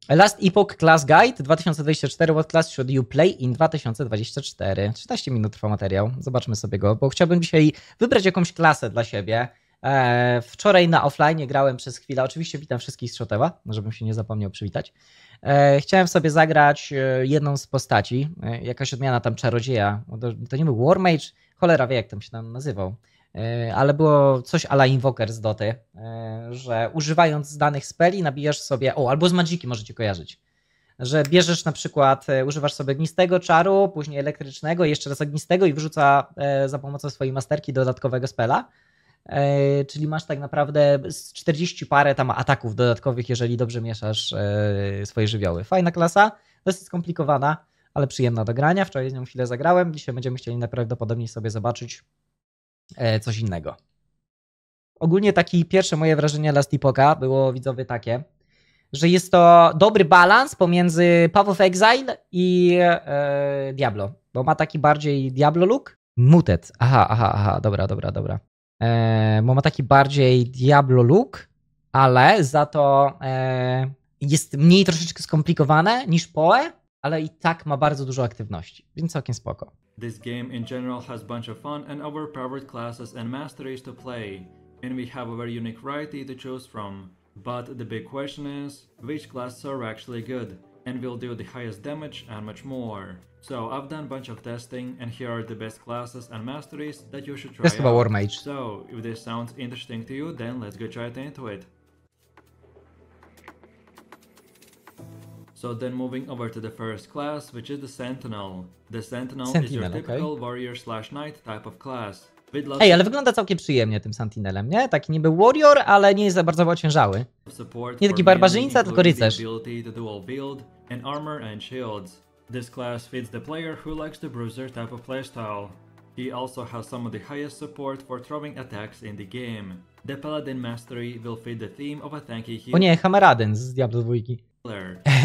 Last Epoch Class Guide 2024. What class should you play in 2024? 13 minut trwa materiał. Zobaczmy sobie go, bo chciałbym dzisiaj wybrać jakąś klasę dla siebie. Wczoraj na offline grałem przez chwilę. Oczywiście witam wszystkich z Szotewa, żebym się nie zapomniał przywitać. Chciałem sobie zagrać jedną z postaci. Jakaś odmiana tam czarodzieja. To nie był War Mage? Cholera wie, jak tam się tam nazywał. Ale było coś a la Invoker z Doty, że używając danych speli nabijasz sobie, albo z Magiki możecie kojarzyć, że bierzesz na przykład, używasz sobie ognistego czaru, później elektrycznego, jeszcze raz ognistego i wyrzuca za pomocą swojej masterki dodatkowego spela, czyli masz tak naprawdę z 40 parę tam ataków dodatkowych, jeżeli dobrze mieszasz swoje żywioły. Fajna klasa, dosyć skomplikowana, ale przyjemna do grania. Wczoraj z nią chwilę zagrałem, dzisiaj będziemy chcieli najprawdopodobniej sobie zobaczyć coś innego. Ogólnie takie pierwsze moje wrażenie Last Epocha było, widzowie, takie, że jest to dobry balans pomiędzy Path of Exile i Diablo, bo ma taki bardziej Diablo look. Muted, aha, dobra. Bo ma taki bardziej Diablo look, ale za to jest mniej troszeczkę skomplikowane niż PoE, ale i tak ma bardzo dużo aktywności, więc całkiem spoko. This game in general has a bunch of fun and overpowered classes and masteries to play, and we have a very unique variety to choose from. But the big question is, which classes are actually good, and will do the highest damage and much more. So I've done a bunch of testing, and here are the best classes and masteries that you should try Jest chyba War out. Mage. So if this sounds interesting to you, then let's get right into it. So then moving over to the first class, which is the Sentinel. The Sentinel is your typical warrior/knight type of class. Ej, ale wygląda całkiem przyjemnie tym Sentinelem, nie? Taki niby warrior, ale nie jest za bardzo ociężały. Nie taki barbarzyńca, tylko rycerz. This class fits the player who likes the bruiser type of playstyle. He also has some of the highest support for throwing attacks in the game. The Paladin Mastery will fit the theme of a tanky healer. O nie, Hammeradin z Diablo 2.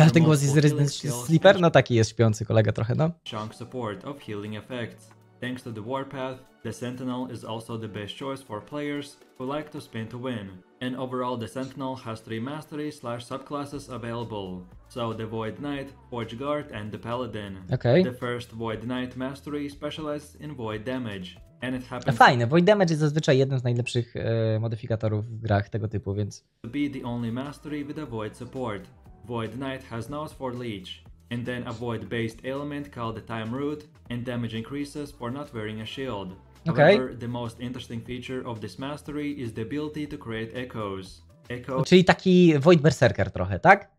Ale ten głos jest Resident Sleeper? No taki jest śpiący kolega trochę, no. Chunk support of healing effects. Thanks to the Warpath, the Sentinel is also the best choice for players who like to spin to win. And overall the Sentinel has 3 mastery/subclasses available. So the Void Knight, Forge Guard and the Paladin. Okay. The first Void Knight mastery specializes in Void Damage. And it happens fajne, Void Damage jest zazwyczaj jednym z najlepszych modyfikatorów w grach tego typu, więc... to be the only mastery with a Void support. Void Knight has nose for Leech, and then a Void-based element called the Time Root, and damage increases for not wearing a shield. Okay. However, the most interesting feature of this mastery is the ability to create echoes. Czyli taki Void Berserker trochę, tak?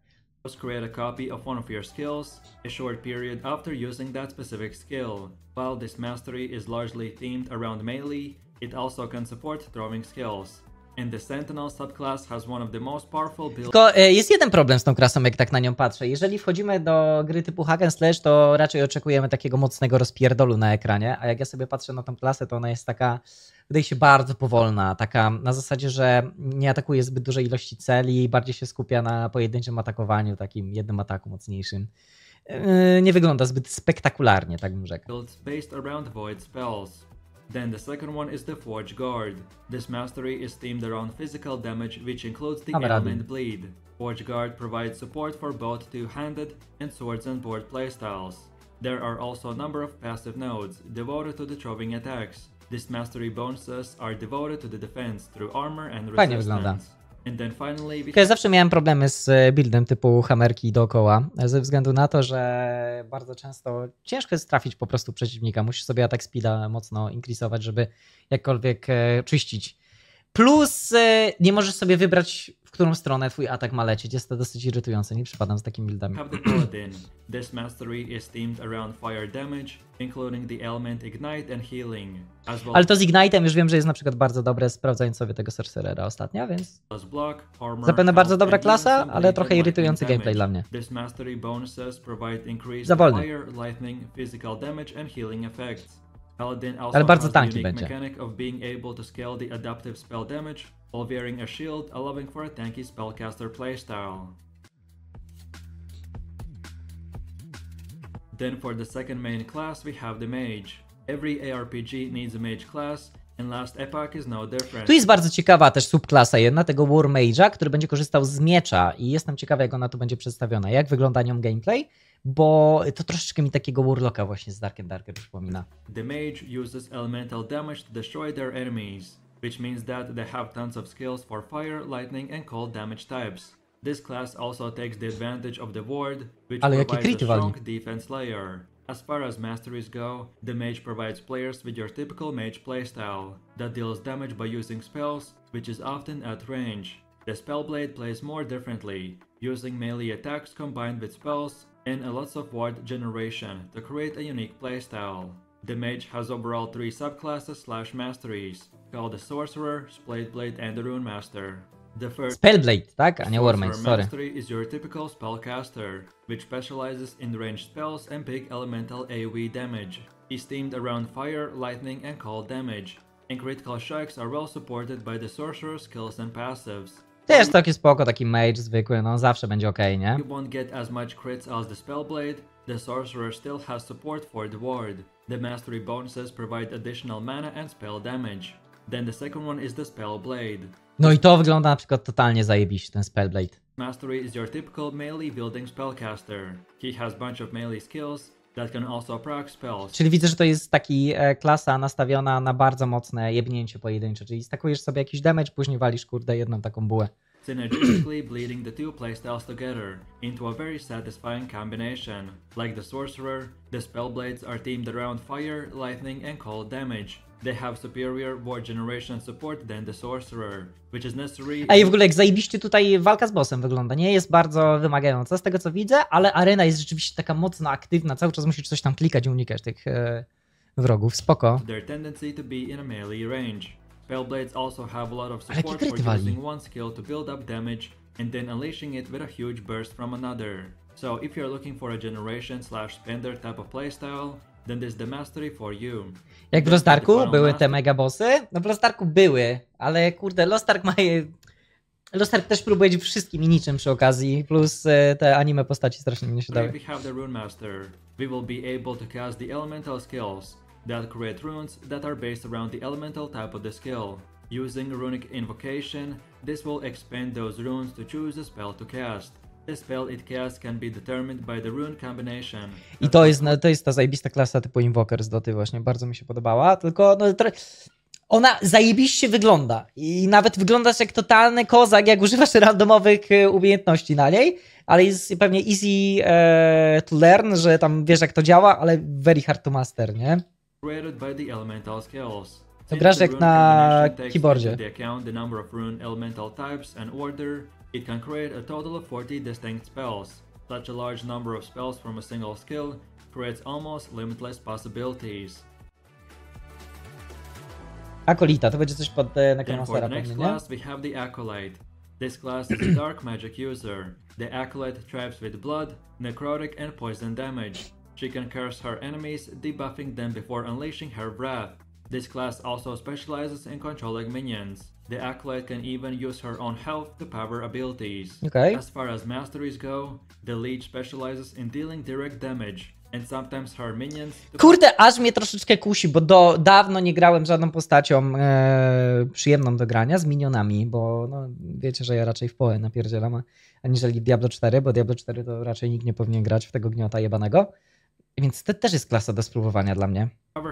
Create a copy of one of your skills a short period after using that specific skill. While this mastery is largely themed around melee, it also can support throwing skills. And the Sentinel subclass has one of the most powerful builds. Tylko jest jeden problem z tą klasą, jak tak na nią patrzę. Jeżeli wchodzimy do gry typu hack and slash, to raczej oczekujemy takiego mocnego rozpierdolu na ekranie, a jak ja sobie patrzę na tą klasę, to ona jest taka, wydaje się bardzo powolna, taka na zasadzie, że nie atakuje zbyt dużej ilości celi, bardziej się skupia na pojedynczym atakowaniu, takim jednym ataku mocniejszym. Nie wygląda zbyt spektakularnie, tak bym rzekł. Based around void spells. Then the second one is the Forge Guard. This mastery is themed around physical damage, which includes the element bleed. Forge Guard provides support for both two-handed and swords and board playstyles. There are also a number of passive nodes devoted to the throwing attacks. This mastery bonuses are devoted to the defense through armor and resistance. And then finally ja zawsze miałem problemy z buildem typu hamerki dookoła, ze względu na to, że bardzo często ciężko jest trafić po prostu przeciwnika. Musisz sobie atak speeda mocno increasować, żeby jakkolwiek czyścić. Plus nie możesz sobie wybrać, w którą stronę twój atak ma lecieć. Jest to dosyć irytujące, nie przypadam z takimi buildami. This mastery is themed around fire damage, including the element ignite and healing. Ale to z ignite'em już wiem, że jest na przykład bardzo dobre, sprawdzając sobie tego sorcerera ostatnio, więc zapewne bardzo dobra klasa, ale trochę irytujący gameplay dla mnie. Za wolny. Ale bardzo tanki będzie. Of being able to scale the adaptive spell damage while wearing a shield, allowing for a tanky spellcaster playstyle. Then for the second main class we have the Mage. Every ARPG needs a Mage class, and Last Epoch is no different. Tu jest bardzo ciekawa też subklasa jedna, tego War Mage'a, który będzie korzystał z miecza i jestem ciekawy, jak ona tu będzie przedstawiona, jak wygląda nią gameplay, bo to troszeczkę mi takiego Warlocka właśnie z Dark and Darker przypomina. The Mage uses elemental damage to destroy their enemies, which means that they have tons of skills for fire, lightning and cold damage types. This class also takes the advantage of the ward, which provides a strong defense layer. As far as masteries go, the Mage provides players with your typical Mage playstyle that deals damage by using spells, which is often at range. The Spellblade plays more differently, using melee attacks combined with spells and a lot of ward generation to create a unique playstyle. The Mage has overall 3 subclasses / masteries, called the Sorcerer, Spellblade and the Rune Master. The first Spellblade, tak? A nie Warmage, sorry. Mastery is your typical spellcaster, which specializes in ranged spells and big elemental AoE damage. He's themed around fire, lightning and cold damage, and critical strikes are well supported by the Sorcerer's skills and passives. Też taki spoko, taki mage zwykły, no zawsze będzie okej, nie? You won't get as much crits as the Spellblade, the Sorcerer still has support for the ward. The mastery bonuses provide additional mana and spell damage. Then the second one is the Spellblade. No i to wygląda na przykład totalnie zajebiście, ten Spellblade. Mastery is your typical melee wielding spellcaster. He has bunch of melee skills that can also proc spells. Czyli widzę, że to jest taki klasa nastawiona na bardzo mocne jebnięcie pojedyncze, czyli stakujesz sobie jakiś damage, później walisz kurde jedną taką bułę. Synergistically bleeding the two playstyles together into a very satisfying combination. Like the Sorcerer, the Spellblades are themed around fire, lightning and cold damage. They have superior ward generation support than the Sorcerer, which is necessary. A i w ogóle jak zajebiście tutaj walka z bossem wygląda, nie? Jest bardzo wymagająca z tego co widzę, ale arena jest rzeczywiście taka mocno aktywna, cały czas musisz coś tam klikać i unikać tych wrogów, spoko. Their tendency to be in a melee range. Spellblades also have a lot of support for using one skill to build up damage and then unleashing it with a huge burst from another. So if you're looking for a generation / spender type of playstyle, then this is the mastery for you. Jak w Lost Arku były te mega bossy? No w Lost Arku były, ale kurde, Lost Ark też próbuje wszystkim i niczym przy okazji, plus te anime postaci strasznie mnie się dały. We have the Rune Master. We will be able to cast the elemental skills that create runes that are based around the elemental type of the skill. Using runic invocation, this will expand those runes to choose a spell to cast. The spell it casts can be determined by the rune combination. I to jest ta zajebista klasa typu Invoker z Doty właśnie, bardzo mi się podobała, tylko no, ona zajebiście wygląda i nawet wyglądasz jak totalny kozak, jak używasz randomowych umiejętności na niej, ale jest pewnie easy to learn, że tam wiesz jak to działa, ale very hard to master, nie? Created by the elemental skills. To grasz jak na keyboardzie. The number of rune elemental types and order, it can create a total of 40 distinct spells. Such a large number of spells from a single skill creates almost limitless possibilities. Acolyte, to będzie coś pod Necromancera pewnie, nie? For the next class we have the Acolyte. This class is a dark magic user. The Acolyte thrives with blood, necrotic and poison damage. She can curse her enemies, debuffing them before unleashing her breath. This class also specializes in controlling minions. The Acolyte can even use her own health to power abilities. Okay. As far as masteries go, the Leech specializes in dealing direct damage, and sometimes her minions... Kurde, aż mnie troszeczkę kusi, bo dawno nie grałem żadną postacią przyjemną do grania z minionami, bo no, wiecie, że ja raczej w połę napierdzielam, aniżeli Diablo 4, bo Diablo 4 to raczej nikt nie powinien grać w tego gniota jebanego. Więc to też jest klasa do spróbowania dla mnie.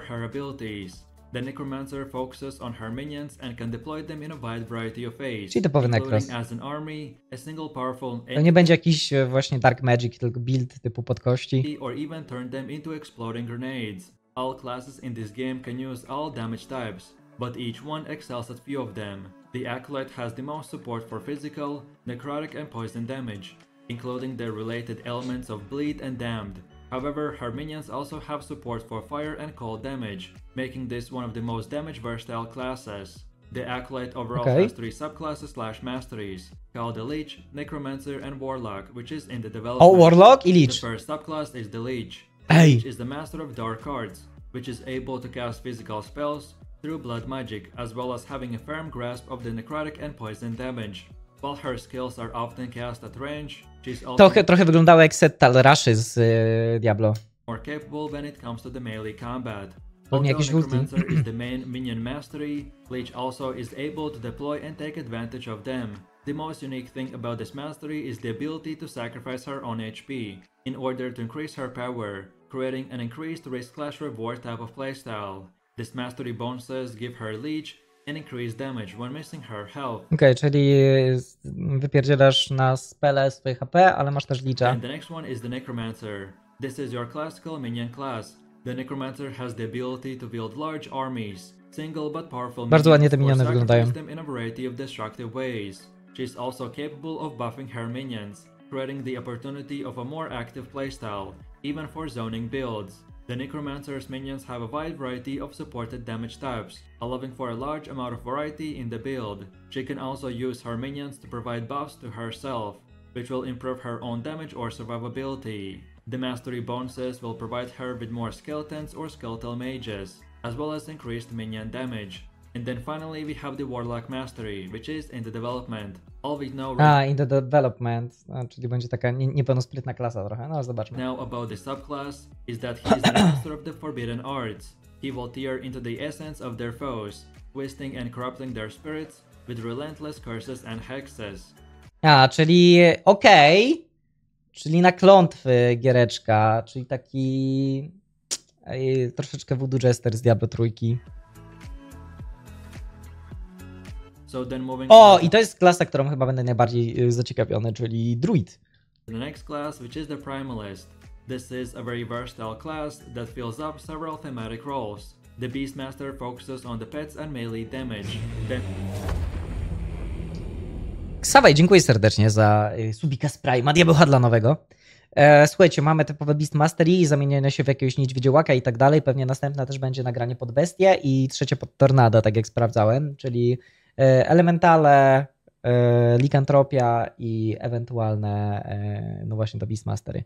Her abilities. The Necromancer focuses on her minions and can deploy them in a wide variety of ways, czyli typowy Necros. As an army, a single powerful to nie będzie jakiś właśnie Dark Magic, tylko build typu podkości. Or even turn them into exploding grenades. All classes in this game can use all damage types, but each one excels at few of them. The Acolyte has the most support for physical, necrotic and poison damage, including the related elements of bleed and damned. However, her minions also have support for fire and cold damage, making this one of the most damage versatile classes. The Acolyte overall has 3 subclasses / masteries, called the Leech, Necromancer and Warlock, which is in the development. Oh, Warlock i Leech. The first subclass is the Leech. Leech is the master of dark arts, which is able to cast physical spells through blood magic, as well as having a firm grasp of the necrotic and poison damage. While her skills are often cast at range, she's also trochę wyglądało jak set Talraszy z Diablo. more capable when it comes to the melee combat. Pewnie jakieś ulti. Necromancer is the main minion mastery, Leech also is able to deploy and take advantage of them. The most unique thing about this mastery is the ability to sacrifice her own HP in order to increase her power, creating an increased risk/reward type of playstyle. This mastery bonuses give her Leech and increased damage when missing her health. Okej, czyli wypierdzielasz na spele swoje HP, ale masz też Leecha. And the next one is the Necromancer. This is your classical minion class. The Necromancer has the ability to wield large armies, single but powerful Bardzo ładnie te minions, miniony or wyglądają. sacrifice them in a variety of destructive ways. She is also capable of buffing her minions, creating the opportunity of a more active playstyle, even for zoning builds. The Necromancer's minions have a wide variety of supported damage types, allowing for a large amount of variety in the build. She can also use her minions to provide buffs to herself, which will improve her own damage or survivability. The mastery bonuses will provide her with more skeletons or skeletal mages, as well as increased minion damage. And then finally we have the Warlock mastery, which is in the development. All we know In the development, czyli będzie taka niepełnosprytna klasa trochę, no zobaczmy. now about the subclass is that he is the master of the forbidden arts. He will tear into the essence of their foes, twisting and corrupting their spirits with relentless curses and hexes. Czyli czyli na klątwy giereczka, czyli taki troszeczkę voodoo jester z Diablo trójki. So then moving I to jest klasa, którą chyba będę najbardziej zaciekawiony, czyli druid. the next class, which is the Primalist. This is a very versatile class that fills up several thematic roles. The Beastmaster focuses on the pets and melee damage. Ksawaj, dziękuję serdecznie za subika z Prima, diabeł dla nowego. Słuchajcie, mamy typowe Beastmastery, zamienienie się w jakiegoś niedźwiedziołaka i tak dalej. Pewnie następna też będzie nagranie pod bestię i trzecie pod tornado, tak jak sprawdzałem, czyli elementale, likantropia i ewentualne, no właśnie to Beastmastery.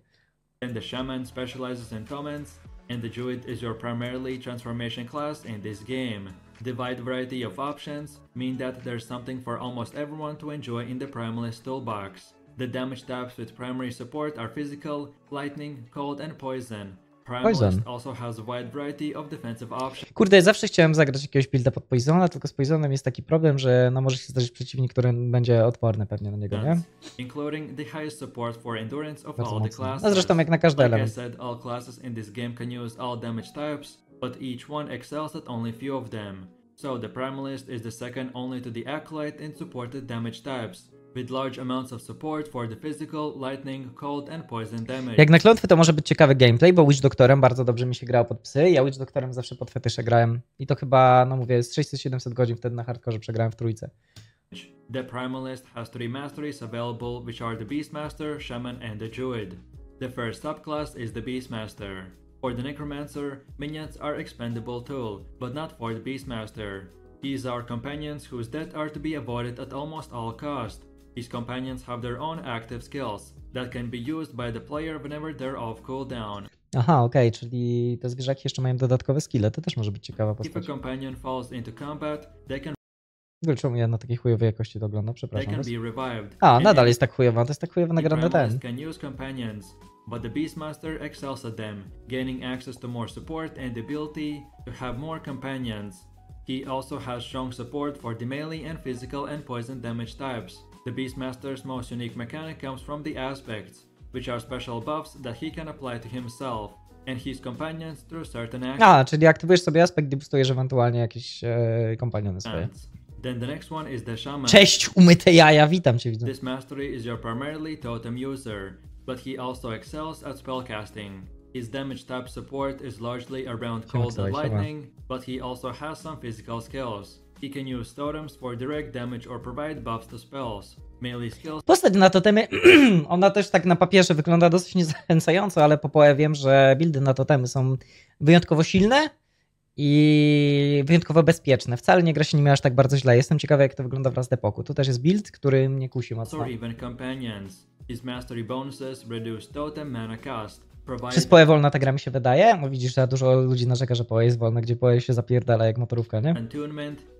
And the Shaman specializes in comments, and the Druid is your primarily transformation class in this game. The wide variety of options mean that there's something for almost everyone to enjoy in the Primalist toolbox. The damage types with primary support are physical, lightning, cold and poison. Primalist also has a wide variety of defensive options. Kurde, zawsze chciałem zagrać jakiegoś builda pod Poisona, tylko z Poisonem jest taki problem, że no może się zdarzyć przeciwnik, który będzie odporny pewnie na niego, nie? Including the highest support for endurance of Bardzo all the mocno. classes. No zresztą jak na każdy Like I element. said, all classes in this game can use all damage types, but each one excels at only few of them. So the Primalist is the second only to the Acolyte in supported damage types, with large amounts of support for the physical, lightning, cold and poison damage. Jak na klątwy to może być ciekawy gameplay, bo Witch Doktorem bardzo dobrze mi się grało pod psy. Ja Witch Doktorem zawsze pod fetysze grałem i to chyba, no mówię, z 600-700 godzin wtedy na hardkorze przegrałem w trójce. The Primalist has three masteries available, which are the Beastmaster, Shaman and the Druid. The first subclass is the Beastmaster. For the Necromancer, minions are expendable tool, but not for the Beastmaster. These are companions whose death are to be avoided at almost all cost. These companions have their own active skills that can be used by the player whenever they're off cooldown. Aha, okej, czyli te zwierzaki jeszcze mają dodatkowe skille, to też może być ciekawa If a postać. companion falls into combat, they can Czemu ja na takiej chujowej jakości to oglądam? be Przepraszam was. revived. Nadal jest tak chujowa, to jest tak chujowo The nagrany ten. Primalist can use companions, but the Beastmaster excels at them, gaining access to more support and the ability to have more companions. He also has strong support for the melee and physical and poison damage types. The Beastmaster's most unique mechanic comes from the aspects, which are special buffs that he can apply to himself and his companions through certain actions. Czyli aktywujesz sobie aspekt i boostujesz ewentualnie jakieś kompaniony swoje. Then the next one is the Shaman. Cześć, umyte jaja, witam cię, widzę. This mastery is your primarily totem user, but he also excels at spellcasting. His damage type support is largely around cold and lightning, but he also has some physical skills. He can use totems for direct damage or provide buffs to spells. Melee skills. Postać na totemy, ona też tak na papierze wygląda dosyć niezachęcająco, ale po PoE wiem, że buildy na totemy są wyjątkowo silne i wyjątkowo bezpieczne. Wcale nie gra się nimi aż tak bardzo źle. Jestem ciekawy, jak to wygląda w LAST EPOCHu. Tu też jest build, który mnie kusi mocno. Or even companions. His mastery bonuses reduce totem mana cost. Przez PoE wolna ta gra mi się wydaje? No widzisz, że dużo ludzi narzeka, że PoE jest wolna, gdzie PoE się zapierdala jak motorówka, nie?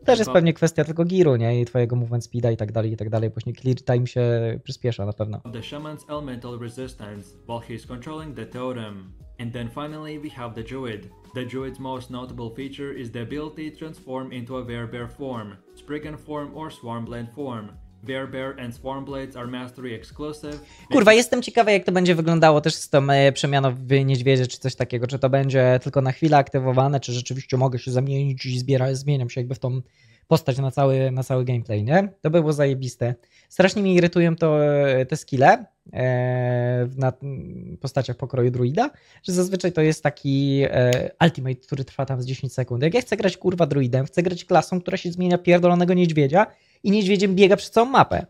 Też jest pewnie kwestia tylko giru, nie? I twojego movement speeda i tak dalej, i tak dalej. Później clear time się przyspiesza na pewno. The shaman's elemental resistance while he's controlling the totem. And then finally we have the Druid. The Druid's most notable feature is the ability to transform into a Werebear form, Spriggan form or Swarmblade form. Werebear and Swarmblades are mastery exclusive. Kurwa, jestem ciekawy, jak to będzie wyglądało też z tą przemianą w niedźwiedzie czy coś takiego. Czy to będzie tylko na chwilę aktywowane, czy rzeczywiście mogę się zamienić i zmieniam się jakby w tą postać na cały gameplay, nie? To by było zajebiste. Strasznie mnie irytują te skille na postaciach pokroju druida, że zazwyczaj to jest taki ultimate, który trwa tam z 10 sekund. Jak ja chcę grać kurwa druidem, chcę grać klasą, która się zmienia pierdolonego niedźwiedzia i niedźwiedziem biega przez całą mapę.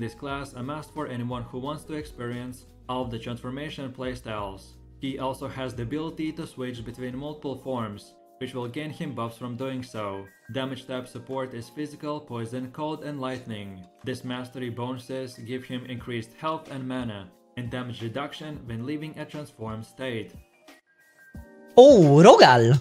This class a must for anyone who wants to experience all of the transformation playstyles. He also has the ability to switch between multiple forms, which will gain him buffs from doing so. Damage type support is physical, poison, cold, and lightning. This mastery bonuses give him increased health and mana, and damage reduction when leaving a transformed state. Oh, Rogal!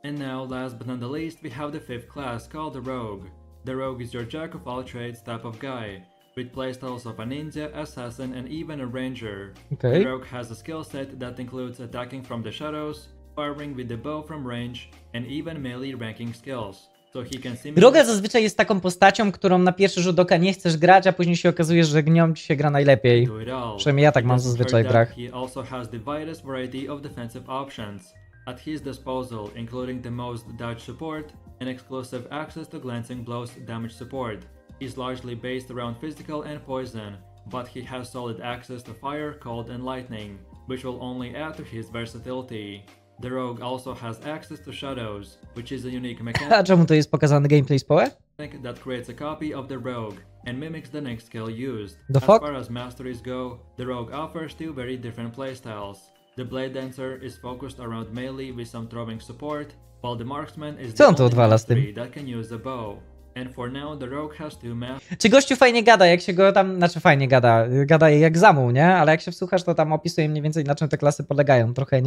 And now, last but not the least, we have the fifth class called the Rogue. The Rogue is your jack of all trades type of guy, with playstyles of a ninja, assassin, and even a ranger. Okay. The Rogue has a skill set that includes attacking from the shadows, firing with the bow from range, and even melee ranking skills. So he can Rogal zazwyczaj jest taką postacią, którą na pierwszy rzut oka nie chcesz grać, a później się okazuje, że nią ci się gra najlepiej. Przynajmniej ja tak mam zazwyczaj w grach. He also has the widest variety of defensive options at his disposal, including the most dodge support and exclusive access to glancing blows damage support. He's largely based around physical and poison, but he has solid access to fire, cold, and lightning, which will only add to his versatility. The Rogue also has access to shadows, which is a unique mechanic. A czemu to jest pokazany gameplay z PoE? That creates a copy of the Rogue and mimics the next skill used. The fuck? As far as masteries go, the Rogue offers two very different playstyles. The Blade Dancer is focused around melee with some throwing support, while the Marksman is the only mastery that can use a bow. And for now, the Rogue has two masteries. Czy gościu fajnie gada, jak się go tam, znaczy fajnie gada jak zamuł, nie? Ale jak się wsłuchasz, to tam opisuje mniej więcej, na czym te klasy polegają. Trochę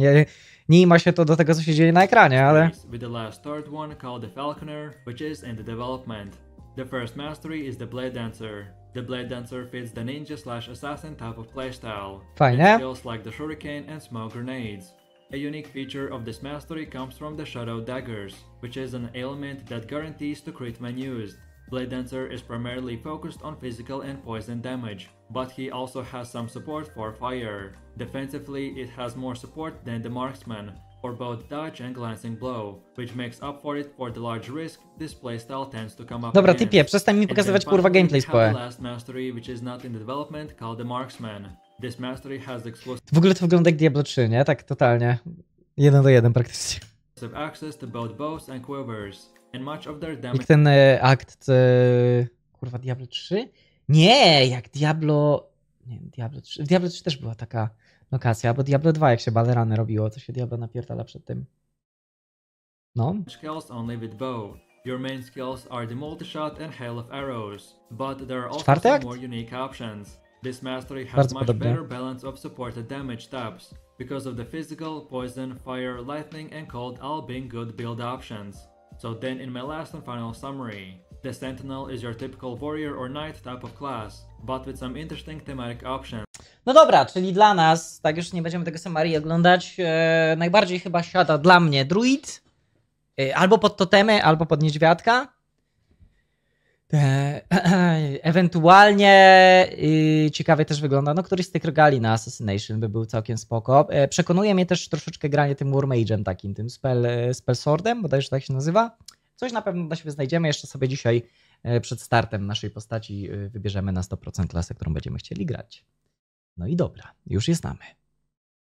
nie ima się to do tego, co się dzieje na ekranie, ale... With the last third one called the Falconer, which is in the development. The first mastery is the Blade Dancer. The Blade Dancer fits the ninja/assassin type of playstyle. Fajnie. Skills like the shuriken and smoke grenades. A unique feature of this mastery comes from the Shadow Daggers, which is an ailment that guarantees to crit when used. Blade Dancer is primarily focused on physical and poison damage, but he also has some support for fire. Defensively, it has more support than the Marksman, for both dodge and glancing blow, which makes up for it for the large risk this playstyle tends to come up Dobra, against. typie, przestań mi pokazywać kurwa gameplay z PoE. The last mastery, which is not in the development, called the Marksman. This mastery has exclusive W ogóle to wygląda jak Diablo 3, nie? Tak totalnie. 1 do 1 praktycznie. access to both bows and quivers, and much of their damage. Jak ten akt... kurwa, Diablo 3? Nie, jak Diablo... Nie, Diablo 3. W Diablo 3 też była taka lokacja, bo Diablo 2 jak się balerany robiło, to się Diablo napierdala przed tym. No. Skills only with bow. Your main skills are the multi-shot and hail of arrows, but there are also Czwarty some akt? more unique options. This mastery has Bardzo much podobnie. better balance of supported damage tabs, because of the physical, poison, fire, lightning, and cold all being good build options. So then in my last and final summary, the Sentinel is your typical warrior or knight type of class, but with some interesting thematic options. No dobra, czyli dla nas, tak już nie będziemy tego summary oglądać, najbardziej chyba siada dla mnie druid, albo pod totemy, albo pod niedźwiadka. Ewentualnie ciekawie też wygląda, no któryś z tych rogali na Assassination by był całkiem spoko. Przekonuje mnie też troszeczkę granie tym War Mage'em takim, tym Spell Swordem, bodajże tak się nazywa. Coś na pewno dla siebie znajdziemy, jeszcze sobie dzisiaj przed startem naszej postaci wybierzemy na 100% klasę, którą będziemy chcieli grać. No i dobra, już je znamy.